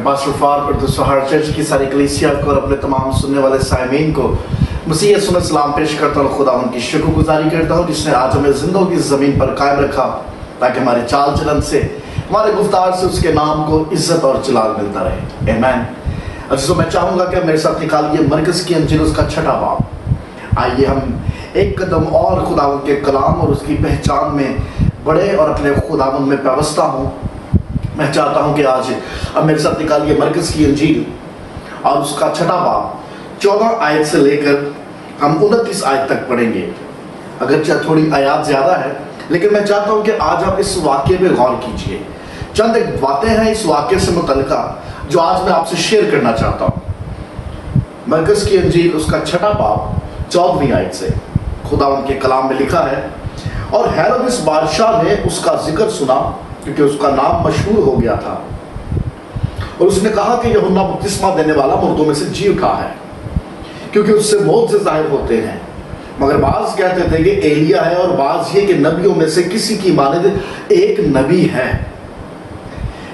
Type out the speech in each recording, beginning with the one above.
Pastor Fawad Urdu سوہر church کی ساری کلیسیا کو اور اپنے تمام سننے والے سامعین کو مسیح یسوع میں سلام پیش کرتا ہوں. خدا ان کی شکر گزاری کرتا ہوں جس نے آج ہمیں زندوں کی زمین پر قائم رکھا تاکہ ہمارے چال چلن سے ہمارے گفتار سے اس کے نام کو عزت اور جلال ملتا رہے. آمین. عزیزوں میں چاہوں گا کہ میرے ساتھ نکالیے مرکز کی انجیل اس کا 6واں باب. آئیے ہم ایک قدم اور خداوند کے کلام اور اس کی پہچان میں بڑے اور اپنے خداوند میں پیوستہ ہوں. میں چاہتا ہوں کہ آج اب میرے ساتھ نکالیے مرکز کی انجیل اور اس کا 6واں باب 14 آیت سے لے کر ہم 29 آیت تک پڑھیں گے. اگرچہ تھوڑی آیات زیادہ ہے لیکن میں چاہتا ہوں کہ آج آپ اس واقعے پہ غور کیجئے. چند ایک باتیں ہیں اس واقعے سے متعلقہ جو آج میں آپ سے شیئر کرنا چاہتا ہوں. مرکز کی انجیل اس کا 6واں باب 14ویں آیت سے خداوند کے کلام میں لکھا ہے، اور ہیرودس بادشاہ نے اس کا ذکر سنا کیونکہ اس کا نام مشہور ہو گیا تھا، اور اس نے کہا کہ یوحنا بپتسمہ دینے والا مردوں میں سے جی اٹھا ہے کیونکہ اس سے معجزے ظاہر ہوتے ہیں. مگر بعض کہتے تھے کہ ایلیا ہے، اور بعض یہ کہ نبیوں میں سے کسی کی مانند ایک نبی ہے.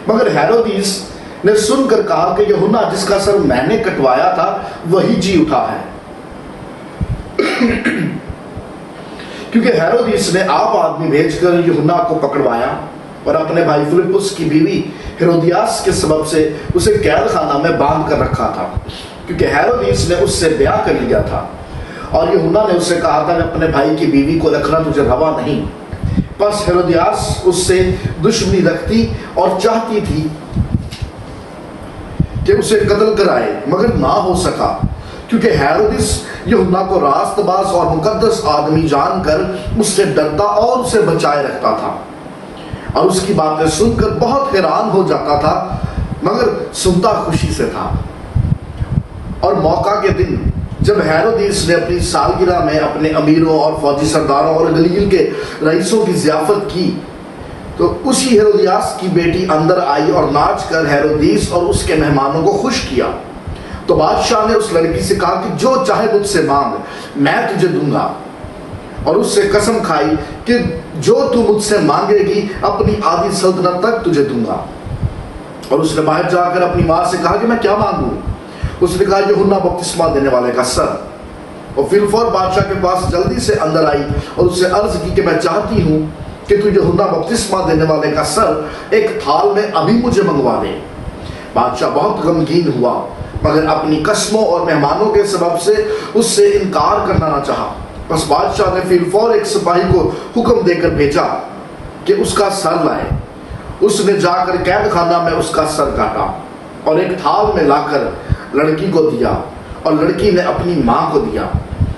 مگر ہیرودس نے سن کر کہا کہ یوحنا جس کا سر میں نے کٹوایا تھا وہی جی اٹھا ہے. کیونکہ ہیرودس نے آپ آدمی بھیج کر یوحنا کو پکڑوایا اور اپنے بھائی فلپس کی بیوی ہیرودیاس کے سبب سے اسے قید خانہ میں باندھ کر رکھا تھا، کیونکہ ہیرودس نے اس سے بیاہ کر لیا تھا. اور یوحنا نے اس سے کہا تھا کہ اپنے بھائی کی بیوی کو رکھنا تجھے روا نہیں. پس ہیرودیاس اس سے دشمنی رکھتی اور چاہتی تھی کہ اسے قتل کرائے، مگر نہ ہو سکا کیونکہ ہیرودس یوحنا کو راست باز اور مقدس آدمی جان کر اس سے ڈرتا اور اسے بچائے رکھتا تھا، اور اس کی باتیں سن کر بہت حیران ہو جاتا تھا مگر سنتا خوشی سے تھا. اور موقع کے دن جب ہیرودس نے اپنی سالگرہ میں اپنے امیروں اور فوجی سرداروں اور گلیل کے رئیسوں کی ضیافت کی تو اسی ہیرودیاس کی بیٹی اندر آئی اور ناچ کر ہیرودس اور اس کے مہمانوں کو خوش کیا. تو بادشاہ نے اس لڑکی سے کہا کہ جو چاہے مجھ سے مانگ میں تجھے دوں گا، اور اس سے قسم کھائی کہ جو تو مجھ سے مانگے گی اپنی آدھی سلطنت تک تجھے دوں گا. اور اس نے باہر جا کر اپنی ماں سے کہا کہ میں کیا مانگوں؟ اس نے کہا یوحنا بپتسمہ دینے والے کا سر. اور پھر فور بادشاہ کے پاس جلدی سے اندر آئی اور اس سے عرض کی کہ میں چاہتی ہوں کہ تو یوحنا بپتسمہ دینے والے کا سر ایک تھال میں ابھی مجھے منگوا دے. بادشاہ بہت غمگین ہوا مگر اپنی قسموں اور مہمانوں کے سبب سے اس سے انکار کرنا نہ چاہا. بس بادشاہ نے پھر فور ایک سپاہی کو حکم دے کر بھیجا کہ اس کا سر لائے. اس نے جا کر قید خانہ میں اس کا سر کاٹا اور ایک تھال میں لا کر لڑکی کو دیا، اور لڑکی نے اپنی ماں کو دیا.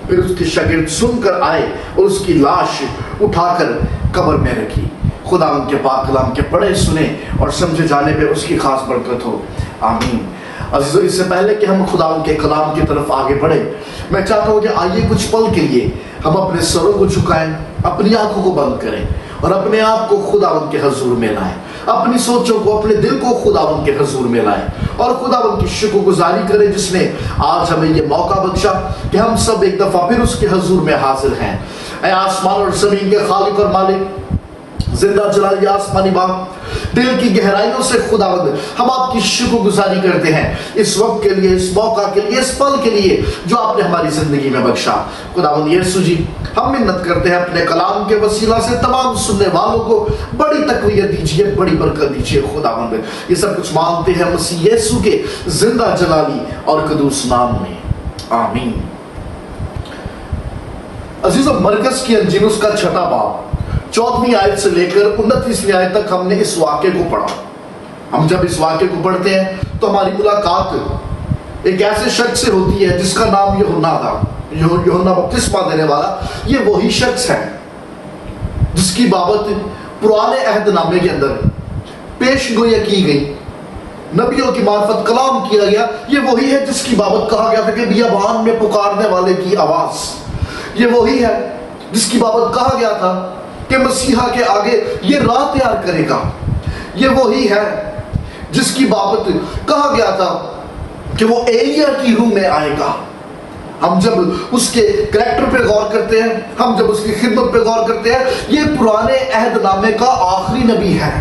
پھر اس کی شاگرد سن کر آئے اور اس کی لاش اٹھا کر قبر میں رکھی. خدا ان کے پاک کلام کے پڑھے سنے اور سمجھے جانے پہ اس کی خاص برکت ہو. آمین. عزیزو، اس سے پہلے کہ ہم خدا ان کے کلام کی طرف آگے بڑھیں، میں چاہتا ہوں کہ آئیے کچھ پل کے لیے ہم اپنے سروں کو جھکائیں، اپنی آنکھوں کو بند کریں اور اپنے آپ کو خداوند کے حضور میں لائیں. اپنی سوچوں کو، اپنے دل کو خداوند کے حضور میں لائیں اور خداوند کی شکر گزاری کریں جس نے آج ہمیں یہ موقع بخشا کہ ہم سب ایک دفعہ پھر اس کے حضور میں حاضر ہیں. اے آسمان اور زمین کے خالق اور مالک، زندہ جلالی آسمانی باپ، دل کی گہرائیوں سے خداوند ہم آپ کی شکر گزاری کرتے ہیں اس وقت کے لیے، اس موقع کے لیے، اس پل کے لیے جو آپ نے ہماری زندگی میں بخشا. خداوند یسوع جی، ہم منت کرتے ہیں اپنے کلام کے وسیلہ سے تمام سننے والوں کو بڑی تقویت دیجیے، بڑی برکت دیجیے. خداوند یہ سب کچھ مانگتے ہیں مسیح یسوع کے زندہ جلالی اور قدوس نام میں، آمین. عزیزو، مرکز کی انجیل اس کا 6واں باب 14ویں آیت سے لے کر 29ویں آیت تک ہم نے اس واقعے کو پڑھا. ہم جب اس واقعے کو پڑھتے ہیں تو ہماری ملاقات ایک ایسے شخص سے ہوتی ہے جس کا نام یوحنا تھا. یوحنا بپتسمہ دینے والا یہ وہی شخص ہے جس کی بابت پرانے عہد نامے کے اندر پیش گوئی کی گئی، نبیوں کی معرفت کلام کیا گیا. یہ وہی ہے جس کی بابت کہا گیا تھا کہ بیابان میں پکارنے والے کی آواز. یہ وہی ہے جس کی بابت کہا گیا تھا کہ مسیحا کے آگے یہ راہ تیار کرے گا. یہ وہی ہے جس کی بابت کہا گیا تھا کہ وہ ایلیا کی روح میں آئے گا. ہم جب اس کے کریکٹر پہ غور کرتے ہیں، ہم جب اس کی خدمت پہ غور کرتے ہیں، یہ پرانے عہد نامے کا آخری نبی ہے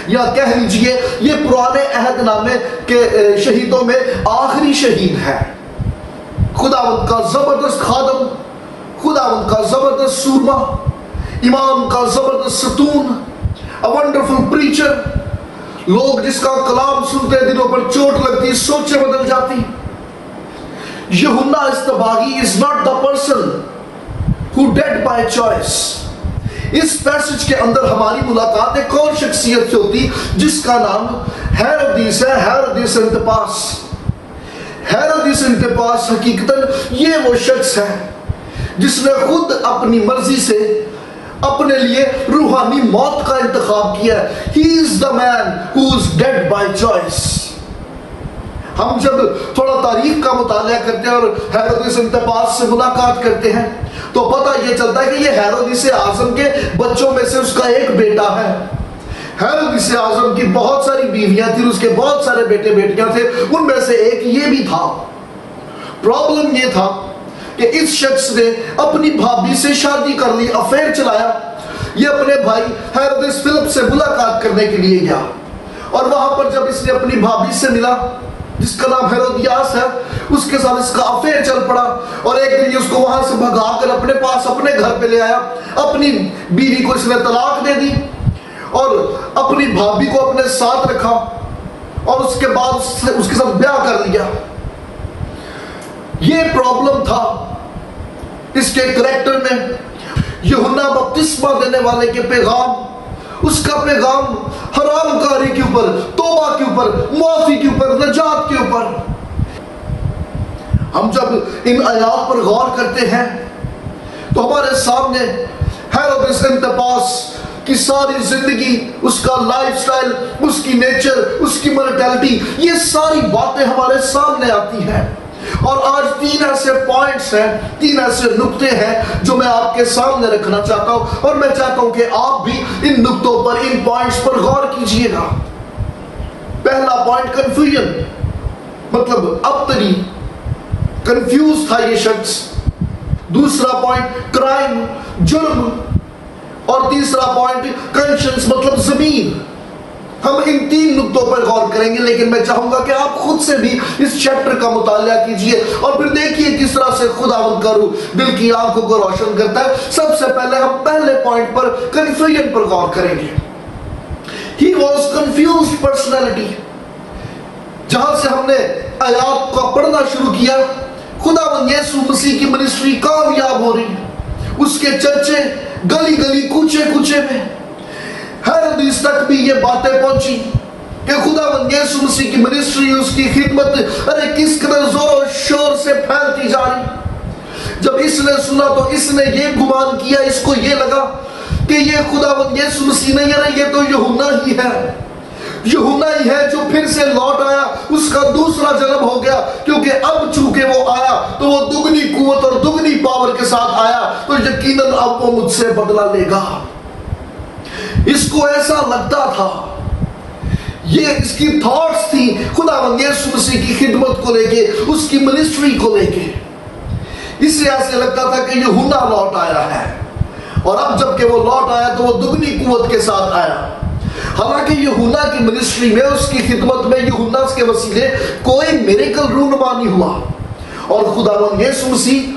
یا کہہ لیجئے یہ پرانے عہد نامے کے شہیدوں میں آخری شہید ہے. خداوند کا زبردست خادم، خداوند کا زبردست سورما، امام کا زبردست ستون، a wonderful preacher. لوگ جس کا کلام سنتے دلوں پر چوٹ لگتی، سوچیں بدل جاتی. یوحنا اصطباغی is not the person who died by choice. اس پیسج کے اندر ہماری ملاقات ایک اور شخصیت سے ہوتی جس کا نام ہیرودیس ہے، ہیرودیس انتپاس. ہیرودیس انتپاس حقیقتاً یہ وہ شخص ہے جس نے خود اپنی مرضی سے اپنے لیے روحانی موت کا انتخاب کیا. He is the man who is dead by choice. ہم جب تھوڑا تاریخ کا مطالعہ کرتے ہیں اور ہیرودیس انتپاس سے ملاقات کرتے ہیں تو پتہ یہ چلتا ہے کہ یہ ہیرودیس اعظم کے بچوں میں سے اس کا ایک بیٹا ہے. ہیرودیس اعظم کی بہت ساری بیویاں تھیں، اس کے بہت سارے بیٹے بیٹیاں تھے، ان میں سے ایک یہ بھی تھا. پرابلم یہ تھا کہ اس شخص نے اپنی بھابھی سے شادی کر لی، افیئر چلایا. یہ اپنے بھائی ہیرودیس فلپ سے ملاقات کرنے کے لیے گیا اور وہاں پر جب اس نے اپنی بھابھی سے ملا جس کا نام ہیرودیاس ہے، اس کے ساتھ اس کا افیئر چل پڑا اور ایک دن اس کو وہاں سے بھگا کر اپنے پاس اپنے گھر پہ لے آیا. اپنی بیوی کو اس نے طلاق دے دی اور اپنی بھابھی کو اپنے ساتھ رکھا اور اس کے بعد اس کے ساتھ بیاہ کر لیا. یہ پرابلم تھا اس کے کریکٹر میں. یوحنا بپتسمہ دینے والے کے پیغام، اس کا پیغام حرام کاری کے اوپر، توبہ کے اوپر، معافی کے اوپر، نجات کے اوپر. ہم جب ان آیات پر غور کرتے ہیں تو ہمارے سامنے ہیرودیس انتپاس کی ساری زندگی، اس کا لائف سٹائل، اس کی نیچر، اس کی مینٹلٹی، یہ ساری باتیں ہمارے سامنے آتی ہیں. اور آج 3 ایسے پوائنٹس ہیں، 3 ایسے نقطے ہیں جو میں آپ کے سامنے رکھنا چاہتا ہوں اور میں چاہتا ہوں کہ آپ بھی ان نقطوں پر، ان پوائنٹس پر غور کیجئے گا. پہلا پوائنٹ کنفیوژن، مطلب ابتری، کنفیوز تھا یہ شخص. دوسرا پوائنٹ کرائم، جرم. اور تیسرا پوائنٹ کنشنس، مطلب ضمیر. ہم ان 3 نقطوں پر غور کریں گے، لیکن میں چاہوں گا کہ آپ خود سے بھی اس چیپٹر کا مطالعہ کیجئے اور پھر دیکھیے کس طرح سے خداوند کا روح دل کی آنکھوں کو روشن کرتا ہے. سب سے پہلے ہم پہلے پوائنٹ پر، کنفیوژن پر غور کریں گے. He was confused personality. جہاں سے ہم نے آیات کو پڑھنا شروع کیا، خداوند یسوع مسیح کی منسٹری کامیاب ہو رہی، اس کے چرچے گلی گلی، کوچے کوچے میں. ہیرودیس تک بھی یہ باتیں پہنچی کہ خداوند یسوع مسیح کی منسٹری، اس کی خدمت ارے کس قدر زور و شور سے پھیلتی جا رہی. جب اس نے سنا تو اس نے یہ گمان کیا، اس کو یہ لگا کہ یہ خداوند یسوع مسیح نہیں ہے، یہ تو یوحنا ہی ہے. یوحنا ہی ہے جو پھر سے لوٹ آیا، اس کا دوسرا جنم ہو گیا، کیونکہ اب چونکہ وہ آیا تو وہ دگنی قوت اور دگنی پاور کے ساتھ آیا، تو یقیناً اب وہ مجھ سے بدلہ لے گا. اس کو ایسا لگتا تھا، یہ اس کی تھاٹس تھی خداوند یسوع مسیح کی خدمت کو لے کے، اس کی منسٹری کو لے کے. اس سے ایسے لگتا تھا کہ یوحنا لوٹ آیا ہے، اور اب جب کہ وہ لوٹ آیا تو وہ دگنی قوت کے ساتھ آیا. حالانکہ یوحنا کی منسٹری میں، اس کی خدمت میں، یوحنا کے وسیلے کوئی میریکل رونما نہیں ہوا. اور خداوند یسوع مسیح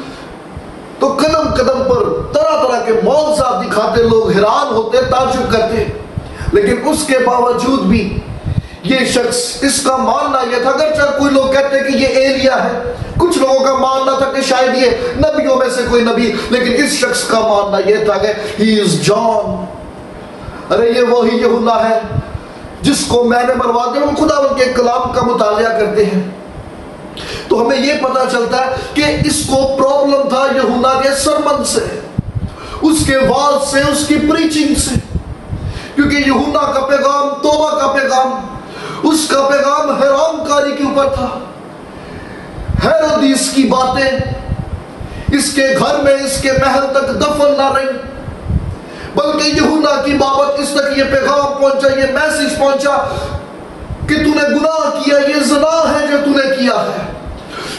تو قدم قدم پر طرح طرح کے معجزات دکھاتے، لوگ حیران ہوتے، تعجب کرتے. لیکن اس کے باوجود بھی یہ شخص، اس کا ماننا یہ تھا، اگرچہ کوئی لوگ کہتے کہ یہ ایلیا ہے، کچھ لوگوں کا ماننا تھا کہ شاید یہ نبیوں میں سے کوئی نبی، لیکن اس شخص کا ماننا یہ تھا کہ ہی از جان. ارے یہ وہی یوحنا ہے جس کو میں نے مروا دیا. ہم خداوند کے کلام کا مطالعہ کرتے ہیں تو ہمیں یہ پتا چلتا ہے کہ اس کو پرابلم تھا یوحنا کے سرمن سے، اس کے واعظ سے، اس کی پریچنگ سے. کیونکہ یوحنا کا پیغام توبہ کا پیغام، اس کا پیغام حرام کاری کے اوپر تھا. ہیرودیس کی باتیں اس کے گھر میں، اس کے محل تک دفن نہ رہی، بلکہ یوحنا کی بابت اس تک یہ پیغام پہنچا، یہ میسج پہنچا کہ تو نے گناہ کیا، یہ زنا ہے جو تو نے کیا ہے.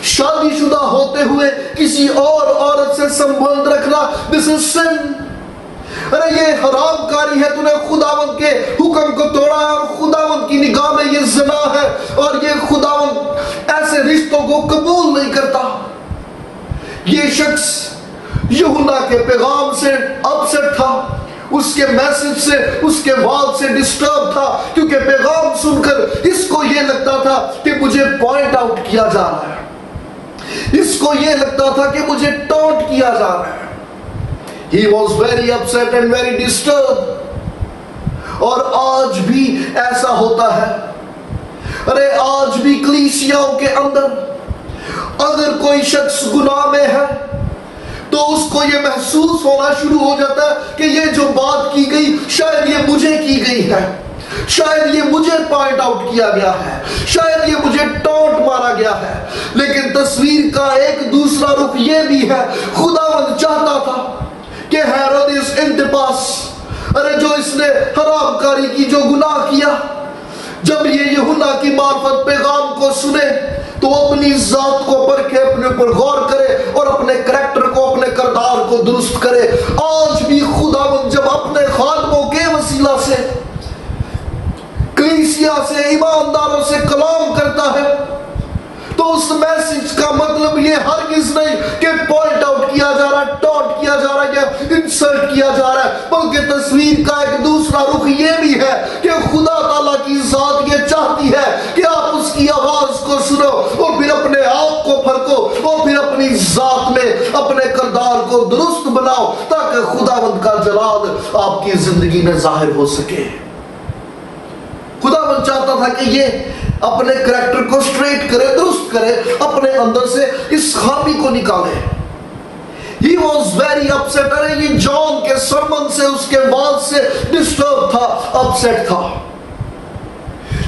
شادی شدہ ہوتے ہوئے کسی اور عورت سے سنبندھ رکھنا، this is sin. ارے یہ حرام کاری ہے، تو نے خداوند کے حکم کو توڑا ہے، اور خداوند کی نگاہ میں یہ زنا ہے، اور یہ خداوند ایسے رشتوں کو قبول نہیں کرتا۔ یہ شخص یوحنا کے پیغام سے اپسٹ تھا، اس کے میسج سے، اس کے وعد سے ڈسٹرب تھا، کیونکہ پیغام سن کر اس کو یہ لگتا تھا کہ مجھے پوائنٹ آؤٹ کیا جا رہا ہے، اس کو یہ لگتا تھا کہ مجھے ٹونٹ کیا جا رہا ہے۔ He was very upset and very disturbed۔ اور آج بھی ایسا ہوتا ہے۔ ارے آج بھی کلیسیاؤں کے اندر اگر کوئی شخص گناہ میں ہے تو اس کو یہ محسوس ہونا شروع ہو جاتا ہے کہ یہ جو بات کی گئی شاید یہ مجھے کی گئی ہے، شاید یہ مجھے پوائنٹ آؤٹ کیا گیا ہے، شاید یہ مجھے ٹونٹ مارا گیا ہے۔ لیکن تصویر کا ایک دوسرا رخ یہ بھی ہے، خداوند چاہتا تھا کہ ہیرودیس انتپاس، ارے جو اس نے حرام کاری کی، جو گناہ کیا، جب یہ یوحنا کی معرفت پیغام کو سنے تو اپنی ذات کو پرکھے، اپنے اوپر غور کرے اور اپنے کریکٹر کو، اپنے کردار کو درست کرے۔ آج بھی خداوند جب اپنے خادموں کے وسیلہ سے، کلیسیا سے، ایمانداروں سے کلام کرتا ہے تو اس میسج کا مطلب یہ ہرگز نہیں کہ پوائنٹ آؤٹ کیا جا رہا ہے، ٹونٹ کیا جا رہا ہے یا انسلٹ کیا جا رہا ہے، بلکہ تصویر کا ایک دوسرا رخ یہ بھی ہے کہ خدا تعالیٰ کی ذات یہ چاہتی ہے کہ آپ اس کی آواز کو سنو اور پھر اپنے آپ کو پھرکو اور پھر اپنی ذات میں اپنے کردار کو درست بناؤ تاکہ خداوند کا جلال آپ کی زندگی میں ظاہر ہو سکے۔ خداوند چاہتا تھا کہ یہ اپنے کریکٹر کو سٹریٹ کرے، درست کرے، اپنے اندر سے اس خامی کو نکالے۔ He was very upset۔ ارے یہ جان کے سرمن سے، اس کے وعد سے ڈسٹرب تھا، اپسیٹ تھا۔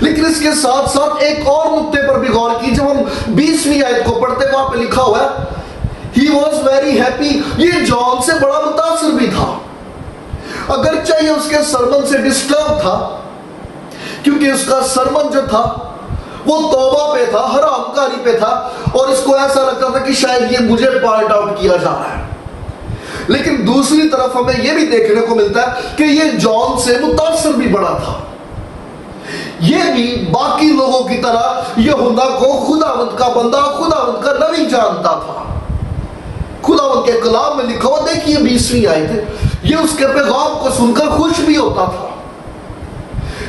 لیکن اس کے ساتھ ساتھ ایک اور نقطے پر بھی غور کی، جب ہم 20ویں آیت کو پڑھتے وہاں پہ لکھا ہوا ہے He was very happy۔ یہ جان سے بڑا متاثر بھی تھا، اگرچہ یہ اس کے سرمن سے ڈسٹرب تھا، کیونکہ اس کا سرمن جو تھا وہ توبہ پہ تھا، حرام کاری پہ تھا، اور اس کو ایسا لگتا تھا کہ شاید یہ مجھے پوائنٹ آؤٹ کیا جا رہا ہے۔ لیکن دوسری طرف ہمیں یہ بھی دیکھنے کو ملتا ہے کہ یہ جان سے متاثر بھی بڑا تھا۔ یہ بھی باقی لوگوں کی طرح یوحنا کو خداوند کا بندہ، خداوند کا نبی جانتا تھا۔ خداوند کے کلام میں لکھا ہوا دیکھیے 20ویں آیت، یہ اس کے پیغام کو سن کر خوش بھی ہوتا تھا،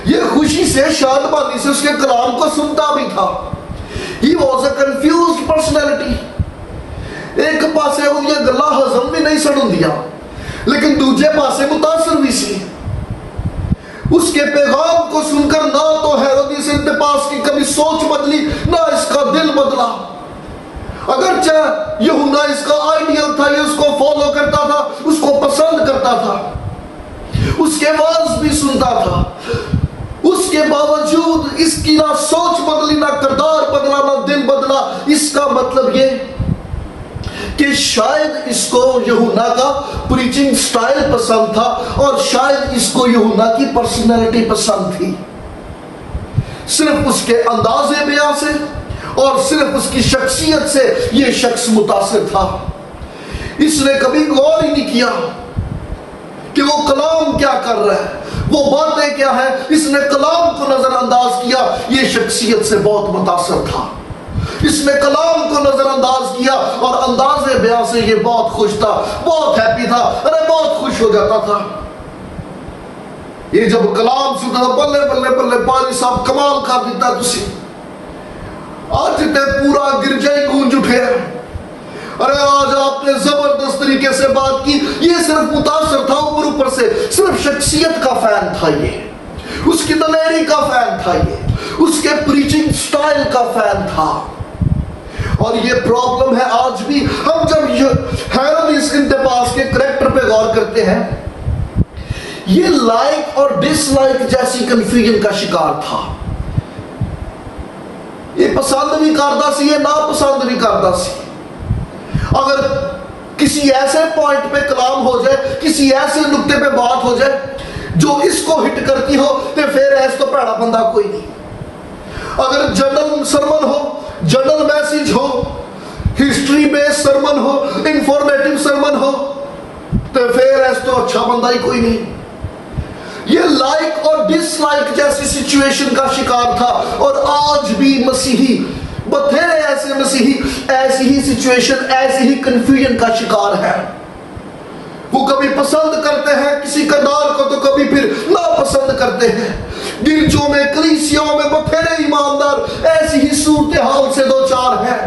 یہ خوشی سے، شادمانی سے اس کے کلام کو سنتا بھی تھا۔ He was a confused personality۔ ایک پاسے وہ یہ گلا ہضم بھی نہیں سڑن دیا، لیکن دوسرے پاسے متاثر بھی سی۔ اس کے پیغام کو سن کر نہ تو ہیرودیس انتپاس کی کبھی سوچ بدلی، نہ اس کا دل بدلا۔ اگرچہ یوحنا اس کا آئیڈیل تھا، یہ اس کو فالو کرتا تھا، اس کو پسند کرتا تھا، اس کے وعظ بھی سنتا تھا، اس کے باوجود اس کی نہ سوچ بدلی، نہ کردار بدلا، نہ دل بدلا۔ اس کا مطلب یہ کہ شاید اس کو یوحنا کا پریچنگ سٹائل پسند تھا، اور شاید اس کو یوحنا کی پرسنالٹی پسند تھی۔ صرف اس کے انداز بیان سے اور صرف اس کی شخصیت سے یہ شخص متاثر تھا۔ اس نے کبھی غور ہی نہیں کیا کہ وہ کلام کیا کر رہا ہے، وہ باتیں کیا ہیں۔ اس نے کلام کو نظر انداز کیا، یہ شخصیت سے بہت متاثر تھا۔ اس نے کلام کو نظر انداز کیا اور انداز بیان سے یہ بہت خوش تھا، بہت ہیپی تھا، ارے بہت خوش ہو جاتا تھا۔ یہ جب کلام سنتا تھا، بلے بلے بلے پانی صاحب کمال کر دیتا تسی، آج تے پورا گرجائی گونج اٹھے، ارے آج آپ نے زبردست طریقے سے بات کی۔ یہ صرف متاثر تھا، اوپر سے صرف شخصیت کا فین تھا، یہ اس کی دلیری کا فین تھا، یہ اس کے پریچنگ سٹائل کا فین تھا۔ اور یہ پرابلم ہے آج بھی، ہم جب ہیرودیس انتپاس کے کریکٹر پہ غور کرتے ہیں، یہ لائک اور ڈس لائک جیسی کنفیوژن کا شکار تھا۔ یہ پسند بھی کرتا سی، یہ ناپسند بھی کرتا سی۔ اگر کسی ایسے پوائنٹ پہ کلام ہو جائے، کسی ایسے نقطے پہ بات ہو جائے جو اس کو ہٹ کرتی ہو، تو پھر ایس تو پیڑا بندہ کوئی نہیں۔ اگر جنرل سرمن ہو، جنرل میسج ہو، ہسٹری بیس سرمن ہو، انفارمیٹو سرمن ہو، تو پھر ایسا تو اچھا بندہ ہی کوئی نہیں. یہ لائک اور ڈس لائک جیسی سچویشن کا شکار تھا. اور آج بھی مسیحی بتھیرے ایسے مسیحی ایسی ہی سچویشن ایسی ہی کنفیوژن کا شکار ہے. وہ کبھی پسند کرتے ہیں کسی کردار کو تو کبھی پھر ناپسند کرتے ہیں. گرجوں میں کلیسیاؤں میں بتھیرے ایماندار ایسی ہی صورتحال سے دو چار ہیں.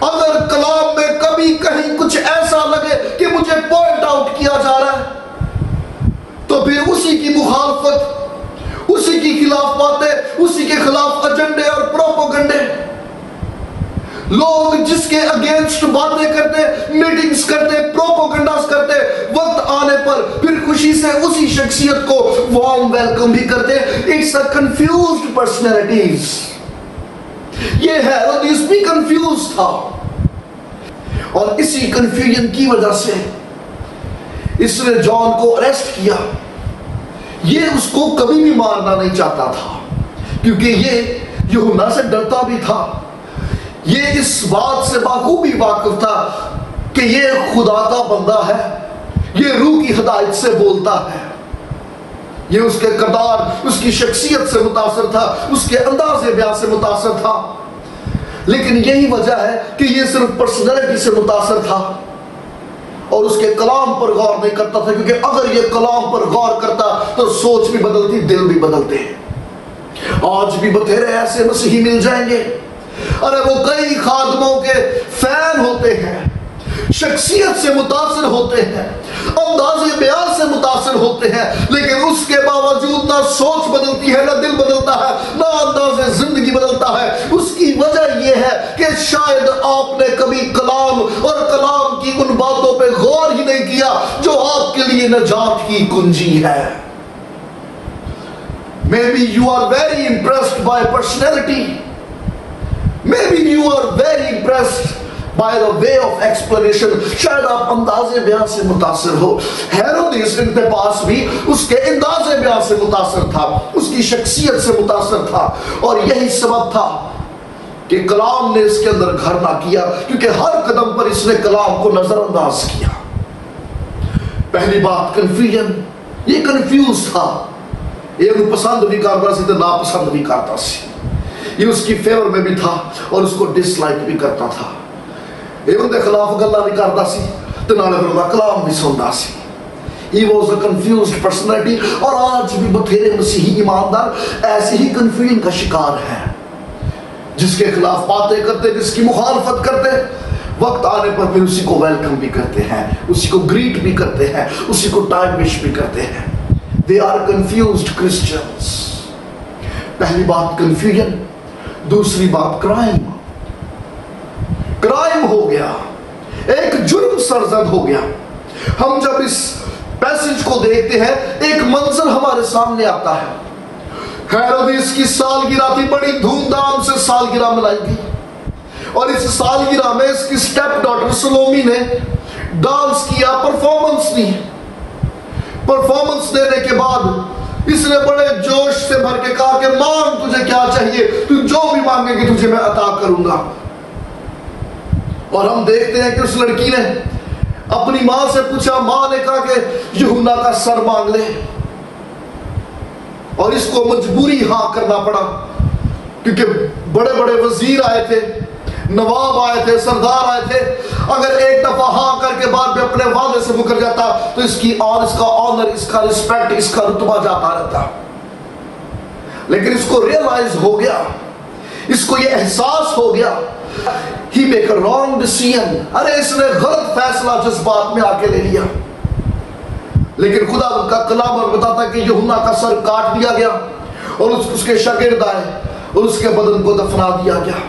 اگر کلام میں کبھی کہیں کچھ ایسا لگے کہ مجھے پوائنٹ آؤٹ کیا جا رہا ہے تو پھر اسی کی مخالفت، اسی کی خلاف باتیں، اسی کے خلاف ایجنڈے اور پروپیگنڈے. لوگ جس کے اگینسٹ باتیں کرتے، میٹنگز کرتے، پروپیگنڈاز کرتے، وقت آنے پر پھر خوشی سے اسی شخصیت کو وارم ویلکم بھی کرتے. It's a confused personalities. یہ ہیرودیس بھی کنفیوز تھا اور اسی کنفیوژن کی وجہ سے اس نے جان کو اریسٹ کیا. یہ اس کو کبھی بھی مارنا نہیں چاہتا تھا کیونکہ یہ یوحنا سے ڈرتا بھی تھا. یہ اس بات سے بخوبی واقف تھا کہ یہ خدا کا بندہ ہے، یہ روح کی ہدایت سے بولتا ہے. یہ اس کے کردار، اس کی شخصیت سے متاثر تھا، اس کے انداز بیان سے متاثر تھا. لیکن یہی وجہ ہے کہ یہ صرف پرسنالٹی سے متاثر تھا اور اس کے کلام پر غور نہیں کرتا تھا. کیونکہ اگر یہ کلام پر غور کرتا تو سوچ بھی بدلتی، دل بھی بدلتے. آج بھی بتھیرے ایسے مسیحی مل جائیں گے، ارے وہ کئی خادموں کے فین ہوتے ہیں، شخصیت سے متاثر ہوتے ہیں، انداز بیان سے متاثر ہوتے ہیں، لیکن اس کے باوجود نہ سوچ بدلتی ہے، نہ دل بدلتا ہے، نہ انداز زندگی بدلتا ہے. اس کی وجہ یہ ہے کہ شاید آپ نے کبھی کلام اور کلام کی ان باتوں پہ غور ہی نہیں کیا جو آپ کے لیے نجات کی کنجی ہے. Maybe you are very impressed by personality. Maybe you are very impressed by the way of explanation. شاید آپ انداز بیان سے متاثر ہو. ہیرودیس انتپاس بھی اس کے انداز بیان سے متاثر تھا، اس کی شخصیت سے متاثر تھا. اور یہی سبب تھا کہ کلام نے اس کے اندر گھر نہ کیا، کیونکہ ہر قدم پر اس نے کلام کو نظر انداز کیا. پہلی بات کنفیوژن. یہ کنفیوز تھا. یہ پسند بھی کرتا سی تو ناپسند بھی کرتا سی. یہ اس کی فیور میں بھی تھا اور اس کو ڈس لائک بھی کرتا تھا. یہ ان کے خلاف گلا بھی کرتا سی تو نالے پھر کلام بھی سنتا سی. He was a confused personality. اور آج بھی بتھیرے مسیحی ایماندار ایسی ہی کنفیوژن کا شکار ہیں، جس کے خلاف باتیں کرتے، جس کی مخالفت کرتے، وقت آنے پر پھر اسی کو ویلکم بھی کرتے ہیں، اسی کو گریٹ بھی کرتے ہیں، اسی کو ٹائم وش بھی کرتے ہیں. They are confused Christians. پہلی بات کنفیوژن. دوسری بات کرائم. کرائم ہو گیا، ایک جرم سرزد ہو گیا. ہم جب اس پیسج کو دیکھتے ہیں ایک منظر ہمارے سامنے آتا ہے. ہیرودیس کی سالگرہ تھی، بڑی دھوم دھام سے سالگرہ منائی گئی اور اس سالگرہ میں اس کی سٹیپ ڈاٹر سلومی نے ڈانس کیا، پرفارمنس دی. پرفارمنس دینے کے بعد اس نے بڑے جوش سے بھر کے کہا کہ مانگ تجھے کیا چاہیے، تو جو بھی مانگے گی تجھے میں عطا کروں گا. اور ہم دیکھتے ہیں کہ اس لڑکی نے اپنی ماں سے پوچھا، ماں نے کہا کہ یوحنا کا سر مانگ لے. اور اس کو مجبوری ہاں کرنا پڑا کیونکہ بڑے بڑے وزیر آئے تھے، نواب آئے تھے، سردار آئے تھے. اگر ایک دفعہ ہاں کر کے بعد میں اپنے وعدے سے مکر جاتا تو اس کی اور اس کا آنر، اس کا رسپیکٹ، اس کا رتبہ جاتا رہتا. لیکن اس کو ریئلائز ہو گیا، اس کو یہ احساس ہو گیا he make a wrong decision. ارے اس نے غلط فیصلہ جس بات میں آ کے لے لیا. لیکن خدا کا کلام اور بتاتا ہے کہ یوحنا کا سر کاٹ دیا گیا اور اس کے شاگرد آئے اور اس کے بدن کو دفنا دیا گیا.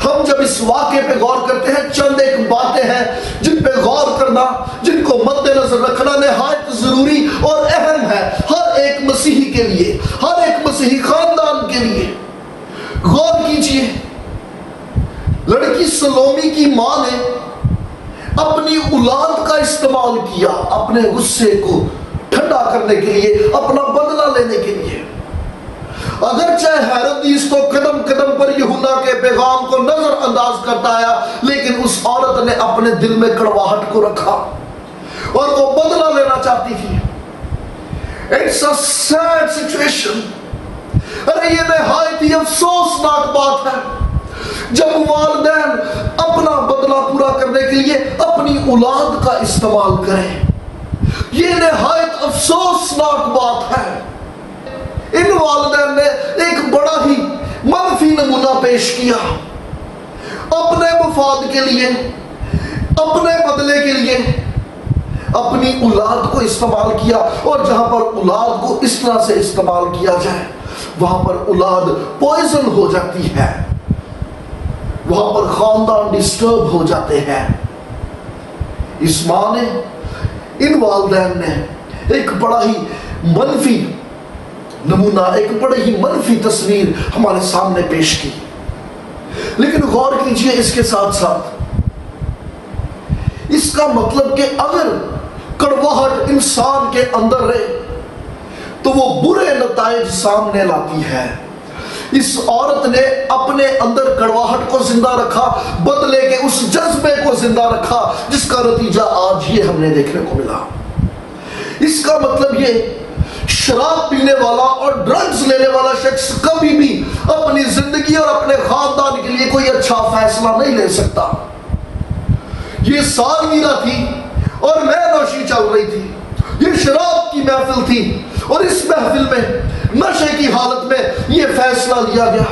ہم جب اس واقعے پہ غور کرتے ہیں، چند ایک باتیں ہیں جن پہ غور کرنا، جن کو مد نظر رکھنا نہایت ضروری اور اہم ہے ہر ایک مسیحی کے لیے، ہر ایک مسیحی خاندان کے لیے. غور کیجئے، لڑکی سلومی کی ماں نے اپنی اولاد کا استعمال کیا اپنے غصے کو ٹھنڈا کرنے کے لیے، اپنا بدلہ لینے کے لیے. اگرچہ ہیرودیس تو قدم قدم پر یوحنا کے پیغام کو نظر انداز کرتا آیا، لیکن اس عورت نے اپنے دل میں کڑواہٹ کو رکھا. اور وہ بدلہ لینا چاہتی تھی. It's a sad situation. ارے یہ نہایت ہی افسوسناک بات ہے جب والدین اپنا بدلہ پورا کرنے کے لیے اپنی اولاد کا استعمال کریں. یہ نہایت افسوسناک بات ہے. ان والدین نے ایک بڑا ہی منفی نمونہ پیش کیا. اپنے مفاد کے لیے، اپنے بدلے کے لیے اپنی اولاد کو استعمال کیا، اور جہاں پر اولاد کو اس طرح سے استعمال کیا جائے وہاں پر اولاد پوائزن ہو جاتی ہے، وہاں پر خاندان ڈسٹرب ہو جاتے ہیں. اس ماں نے، ان والدین نے ایک بڑا ہی منفی نمونہ، ایک بڑی ہی منفی تصویر ہمارے سامنے پیش کی. لیکن غور کیجئے اس کے ساتھ ساتھ، اس کا مطلب کہ اگر کڑواہٹ انسان کے اندر رہے تو وہ برے نتائج سامنے لاتی ہے. اس عورت نے اپنے اندر کڑواہٹ کو زندہ رکھا، بدلے کے اس جذبے کو زندہ رکھا جس کا نتیجہ آج یہ ہم نے دیکھنے کو ملا. اس کا مطلب یہ، شراب پینے والا اور ڈرگز لینے والا شخص کبھی بھی اپنی زندگی اور اپنے خاندان کے لیے کوئی اچھا فیصلہ نہیں لے سکتا. یہ سالگرہ تھی اور میں نوشی چل رہی تھی، یہ شراب کی محفل تھی، اور اس محفل میں نشے کی حالت میں یہ فیصلہ لیا گیا.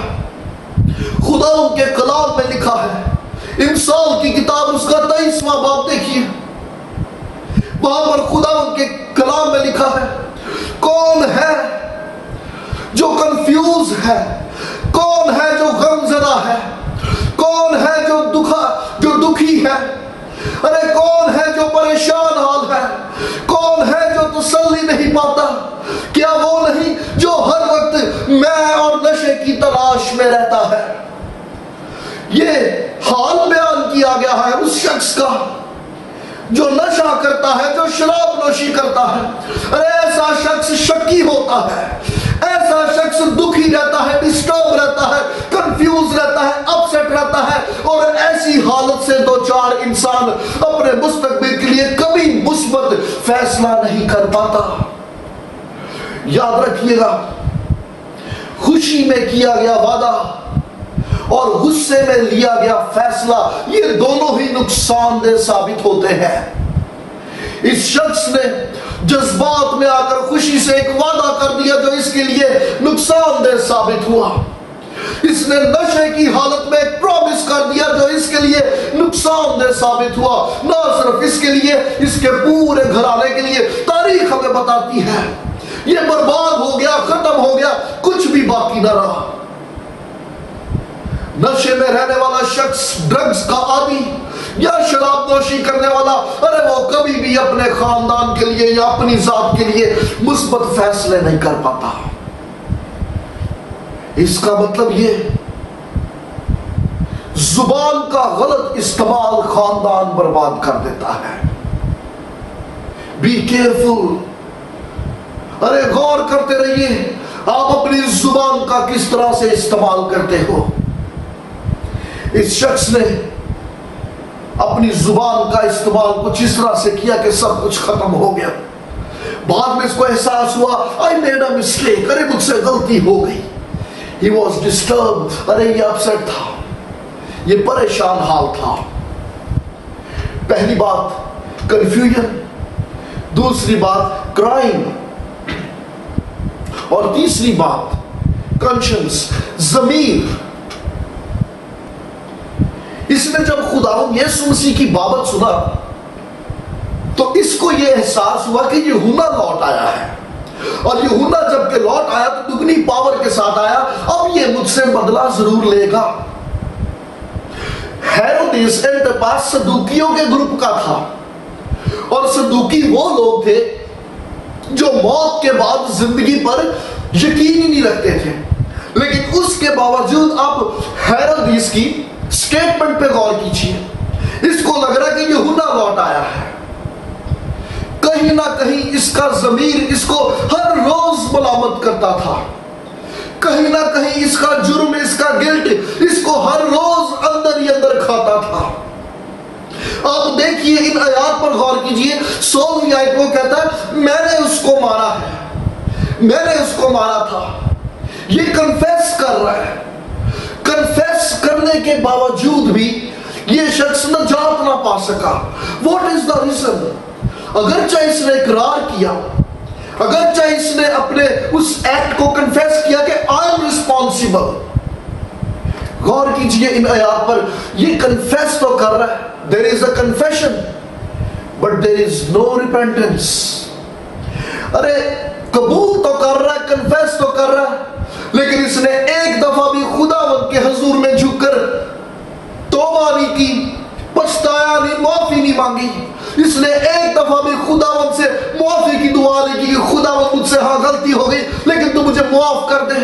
خدا ان کے کلام میں لکھا ہے، امثال کی کتاب اس کا 23واں باب دیکھیے، وہاں پر خدا ان کے کلام میں لکھا ہے، کون ہے جو کنفیوز ہے، کون ہے جو غم زدہ ہے، کون ہے جو دکھی ہے، ارے کون ہے جو پریشان حال ہے، کون ہے جو تسلی نہیں پاتا؟ کیا وہ نہیں جو ہر وقت میں اور نشے کی تلاش میں رہتا ہے؟ یہ حال بیان کیا گیا ہے اس شخص کا جو نشہ کرتا ہے، جو شراب نوشی کرتا ہے. ارے ایسا شخص شکی ہوتا ہے، ایسا شخص دکھی رہتا ہے، ڈسٹرب رہتا ہے، کنفیوز رہتا ہے، اپسیٹ رہتا ہے، اور ایسی حالت سے دو چار انسان اپنے مستقبل کے لیے کبھی مثبت فیصلہ نہیں کر پاتا. یاد رکھیے گا، خوشی میں کیا گیا وعدہ اور غصے میں لیا گیا فیصلہ، یہ دونوں ہی نقصان دہ ثابت ہوتے ہیں. اس شخص نے جذبات میں آ کر خوشی سے ایک وعدہ کر دیا جو اس کے لیے نقصان دہ ثابت ہوا. اس نے نشے کی حالت میں ایک پرومس کر دیا جو اس کے لیے نقصان دہ ثابت ہوا. نہ صرف اس کے لیے، اس کے پورے گھرانے کے لیے. تاریخ ہمیں بتاتی ہے یہ برباد ہو گیا، ختم ہو گیا، کچھ بھی باقی نہ رہا. نشے میں رہنے والا شخص، ڈرگز کا عادی یا شراب نوشی کرنے والا، ارے وہ کبھی بھی اپنے خاندان کے لیے یا اپنی ذات کے لیے مثبت فیصلے نہیں کر پاتا. اس کا مطلب یہ، زبان کا غلط استعمال خاندان برباد کر دیتا ہے. Be careful. ارے غور کرتے رہیے آپ اپنی زبان کا کس طرح سے استعمال کرتے ہو. اس شخص نے اپنی زبان کا استعمال کچھ اس طرح سے کیا کہ سب کچھ ختم ہو گیا. بعد میں اس کو احساس ہوا، I made a mistake، ارے مجھ سے غلطی ہو گئی. He was disturbed، ارے یہ اپسیٹ تھا، یہ پریشان حال تھا. پہلی بات کنفیوژن، دوسری بات کرائم، اور تیسری بات کنشنس، ضمیر. اس نے جب خداوند یسوع مسیح کی بابت سنا تو اس کو یہ احساس ہوا کہ یوحنا لوٹ آیا ہے، اور یوحنا جب کہ لوٹ آیا تو دگنی پاور کے ساتھ آیا. اب یہ مجھ سے بدلہ ضرور لے گا. ہیرودیس انٹپاس صدوقیوں کے گروپ کا تھا، اور صدوقی وہ لوگ تھے جو موت کے بعد زندگی پر یقین ہی نہیں رکھتے تھے. لیکن اس کے باوجود اب ہیرودیس کی سٹیٹمنٹ پہ غور کیجیے. اس کو لگ رہا کہ یوحنا لوٹ آیا ہے. کہیں نہ کہیں اس کا ضمیر اس کو ہر روز ملامت کرتا تھا. کہیں نہ کہیں اس کا جرم، اس کا گلٹ اس کو ہر روز اندر ہی اندر کھاتا تھا. آپ دیکھیے ان آیات پر غور کیجئے. 16ویں آیت کو کہتا ہے میں نے اس کو مارا ہے, میں نے اس کو مارا تھا. یہ کنفیس کر رہا ہے. کنفیس کرنے کے باوجود بھی یہ شخص نجات نہ پا سکا. What is the reason? اگرچہ اس نے اقرار کیا, اگرچہ اس نے اپنے اس ایکٹ کو کنفیس کیا کہ آئی ایم ریسپانسبل. غور کیجئے ان آیات پر, یہ کنفیس تو کر رہا ہے. there is a confession but there is no repentance. ارے قبول تو کر رہا ہے, کنفیس تو کر رہا ہے, لیکن اس نے ایک دفعہ بھی خداوند کے حضور میں جھک کر توبہ نہیں کی, پچھتایا نہیں, معافی نہیں مانگی. اس نے ایک دفعہ بھی خداوند سے معافی کی دعا نہیں کی کہ خداوند مجھ سے ہاں غلطی ہو گئی لیکن تو مجھے معاف کر دے.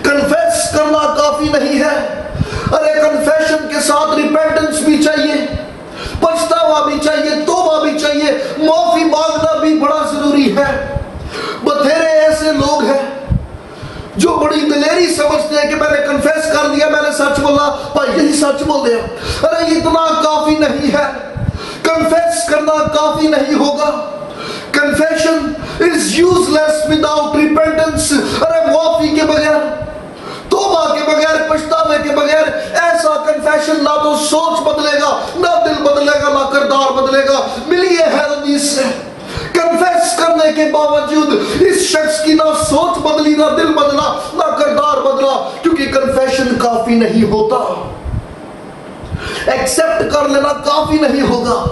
کنفیس کرنا کافی نہیں ہے. ارے کنفیشن کے ساتھ ریپینٹنس بھی چاہیے, پچھتاوا بھی چاہیے, توبہ بھی چاہیے, معافی مانگنا بھی بڑا ضروری ہے. بتھیرے ایسے لوگ ہیں جو بڑی دلیری سمجھتے ہیں کہ میں نے کنفیس کر دیا, میں نے سچ بولا, پر یہی سچ بول دیا. ارے اتنا کافی نہیں ہے, کنفیس کرنا کافی نہیں ہوگا. Confession is useless without repentance. ارے معافی کے بغیر, توبہ کے بغیر, پچھتاوے کے بغیر ایسا کنفیشن نہ تو سوچ بدلے گا, نہ دل بدلے گا, نہ کردار بدلے گا. ملیے ہے حدیث سے, کنفیس کرنے کے باوجود اس شخص کی نہ سوچ بدلی, نہ دل بدلا, نہ کردار بدلا, کیونکہ کنفیشن کافی نہیں ہوتا. ایکسپٹ کر لینا کافی نہیں ہوگا.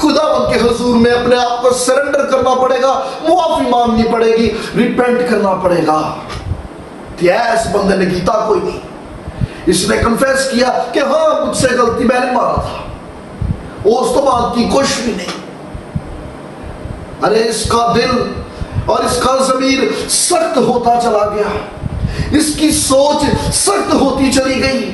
خداوند کے حضور میں اپنے آپ کو سرنڈر کرنا پڑے گا, معافی مانگنی پڑے گی, ریپینٹ کرنا پڑے گا. اس بندے نے کیتا کوئی نہیں. اس نے کنفیس کیا کہ ہاں مجھ سے غلطی, میں نے مارا تھا. اس تو بات کی کوشش بھی نہیں. ارے اس کا دل اور اس کا ضمیر سخت ہوتا چلا گیا, اس کی سوچ سخت ہوتی چلی گئی.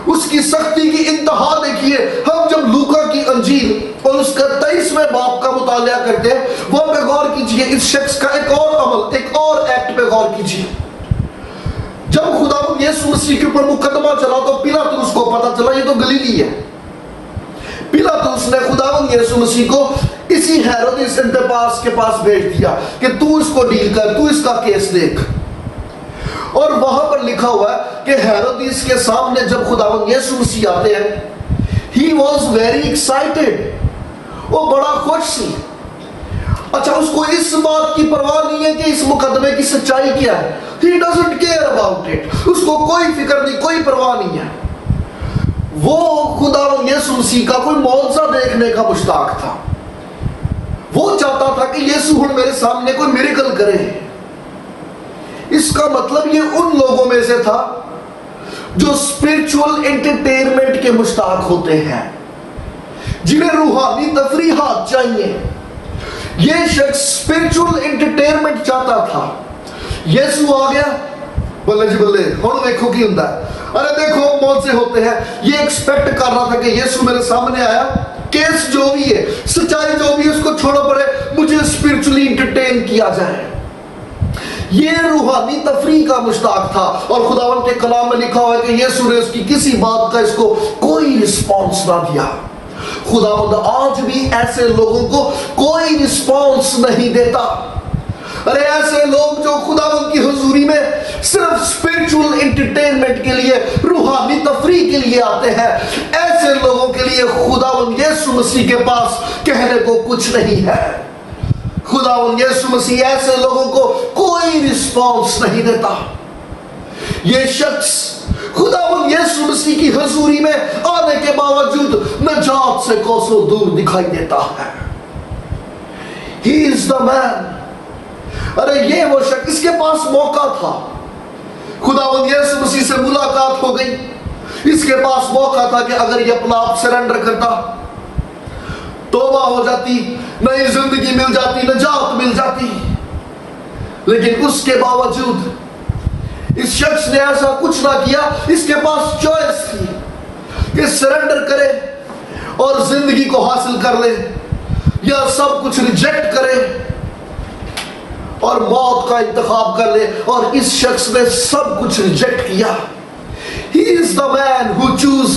اس کی سختی کی انتہا دیکھیے. ہم جب لوکا کی انجیل اور اس کا 23ویں باب کا مطالعہ کرتے ہیں, وہاں پہ غور کیجئے اس شخص کا ایک اور عمل, ایک اور ایکٹ پہ غور کیجئے. جب خداوند یسوع مسیح کے اوپر مقدمہ چلا تو پیلاطس کو پتا چلا یہ تو گلیلی ہے. پیلاطس نے خداوند یسوع مسیح کو اسی ہیرودیس انتپاس کے پاس بھیج دیا کہ تو اس کو ڈیل کر, تو اس کا کیس دیکھ. اور وہاں پر لکھا ہوا ہے کہ ہیرودیس کے سامنے جب خداوند یسوع مسیح آتے ہیں, he was very excited, وہ بڑا خوش سی. اچھا اس کو اس بات کی پرواہ نہیں ہے کہ اس مقدمے کی سچائی کیا ہے. he doesn't care about it. اس کو کوئی فکر نہیں, کوئی پرواہ نہیں ہے. وہ خداوند یسوع مسیح کا کوئی معجزہ دیکھنے کا مشتاق تھا. وہ چاہتا تھا کہ یسوع میرے سامنے کوئی میریکل کرے. اس کا مطلب یہ ان لوگوں میں سے تھا جو اسپرچول انٹرٹینمنٹ کے مشتاق ہوتے ہیں, جنہیں روحانی تفریحات چاہیے. یہ شخص اسپرچول انٹرٹینمنٹ چاہتا تھا. یسوع آ گیا, بلے جی بلے ہوں دیکھو کی ہوں. ارے دیکھو معجزے ہوتے ہیں. یہ ایکسپیکٹ کر رہا تھا کہ یسوع میرے سامنے آیا, کیس جو بھی ہے, سچائی جو بھی ہے, اس کو چھوڑو پڑے, مجھے اسپرچولی انٹرٹین کیا جائے. یہ روحانی تفریح کا مشتاق تھا. اور خداوند کے کلام میں لکھا ہوا ہے کہ یسوع نے اس کی کسی بات کا اس کو کوئی رسپانس نہ دیا. خداوند آج بھی ایسے لوگوں کو کوئی رسپانس نہیں دیتا. ارے ایسے لوگ جو خداوند کی حضوری میں صرف اسپرچول انٹرٹینمنٹ کے لیے, روحانی تفریح کے لیے آتے ہیں, ایسے لوگوں کے لیے خداوند یسوع مسیح کے پاس کہنے کو کچھ نہیں ہے. خداوند یسوع مسیح ایسے لوگوں کو کوئی رسپانس نہیں دیتا. یہ شخص خداوند یسوع مسیح کی حضوری میں آنے کے باوجود نجات سے کوسوں دور دکھائی دیتا ہے. He is the man. ارے یہ وہ شخص, اس کے پاس موقع تھا. خداوند یسوع مسیح سے ملاقات ہو گئی. اس کے پاس موقع تھا کہ اگر یہ اپنا آپ سرنڈر کرتا, توبہ ہو جاتی, نئی زندگی مل جاتی, نجات مل جاتی. لیکن اس کے باوجود اس شخص نے ایسا کچھ نہ کیا. اس کے پاس چوائس تھی کہ سرنڈر کرے اور زندگی کو حاصل کر لے, یا سب کچھ ریجیکٹ کرے اور موت کا انتخاب کر لے. اور اس شخص نے سب کچھ ریجیکٹ کیا. He is the man who choose